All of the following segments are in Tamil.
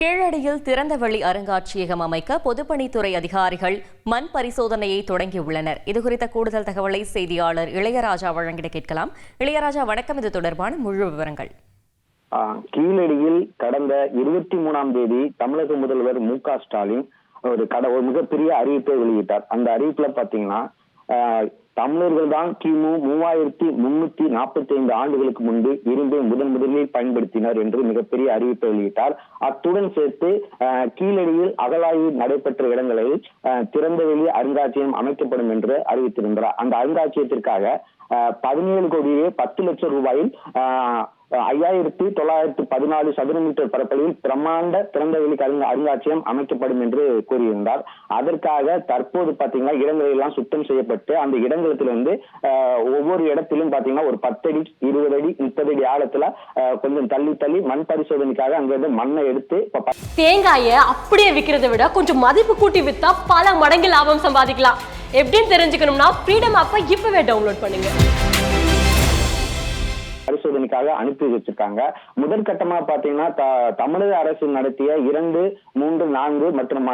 கீழடியில் திறந்தவெளி அருங்காட்சியகம் அமைக்க பொதுப்பணித்துறை அதிகாரிகள் மண் பரிசோதனையை தொடங்கியுள்ளனர். இதுகுறித்த கூடுதல் தகவலை செய்தியாளர் இளையராஜா வழங்கிட கேட்கலாம். இளையராஜா, வணக்கம். இது தொடர்பான முழு விவரங்கள். கீழடியில் கடந்த 23ஆம் தேதி தமிழக முதல்வர் மு.க.ஸ்டாலின் ஒரு மிகப்பெரிய அறிவிப்பை வெளியிட்டார். அந்த அறிவிப்புல பாத்தீங்கன்னா தமிழர்கள் தான் கிமு 3345 ஆண்டுகளுக்கு முன்பு இரும்பை முதலில் பயன்படுத்தினர் என்று மிகப்பெரிய அறிவிப்பை வெளியிட்டார். அத்துடன் சேர்த்து கீழடியில் அகழாய்வு நடைபெற்ற இடங்களில் திறந்தவெளி அருங்காட்சியகம் அமைக்கப்படும் என்று அறிவித்திருந்தார். அந்த அருங்காட்சியகத்திற்காக 17 கோடியே 10 லட்சம் ரூபாயில் 5914 சதுர மீட்டர் பரப்பளவில் பிரம்மாண்ட திறந்தவெளி அருங்காட்சியகம் அமைக்கப்படும் என்று கூறியிருந்தார். அதற்காக தற்போது பாத்தீங்கன்னா இடங்கள் எல்லாம் சுத்தம் செய்யப்பட்டு அந்த இடங்களிலிருந்து ஒவ்வொரு இடத்திலும் பாத்தீங்கன்னா ஒரு 10 அடி 20 அடி 30 அடி ஆழத்துல கொஞ்சம் தள்ளி மண் பரிசோதனைக்காக அங்கிருந்து மண்ணை எடுத்து தேங்காயை அப்படியே விற்கிறத விட கொஞ்சம் மதிப்பு கூட்டி வித்தா பல மடங்கு லாபம் சம்பாதிக்கலாம். எப்படின்னு தெரிஞ்சுக்கணும்னா ஃப்ரீடம் ஆப்பை இப்பவே டவுன்லோட் பண்ணுங்க. பரிசோதனைக்காக அனுப்பி வச்சிருக்காங்க. முதற்கட்டமா பாத்தீங்கன்னா தமிழக அரசு நடத்திய 2, 3, 4 மற்றும்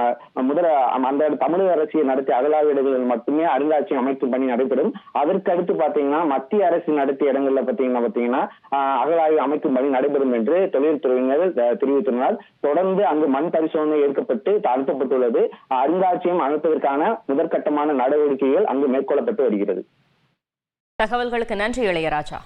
அந்த தமிழக அரசு நடத்திய அகழாய்வுகளில் மட்டுமே அருங்காட்சியகம் அமைக்கும் பணி நடைபெறும். அதற்கு அடுத்து பாத்தீங்கன்னா மத்திய அரசு நடத்திய இடங்கள்ல பாத்தீங்கன்னா அகழாய்வு அமைக்கும் பணி நடைபெறும் என்று தொழில்துறையினர் தெரிவித்துள்ளனர். தொடர்ந்து அங்கு மண் பரிசோதனை ஏற்கப்பட்டு அனுப்பப்பட்டுள்ளது. அருங்காட்சியகம் அமைப்பதற்கான முதற்கட்டமான நடவடிக்கைகள் அங்கு மேற்கொள்ளப்பட்டு வருகிறது. தகவல்களுக்கு நன்றி இளையராஜா.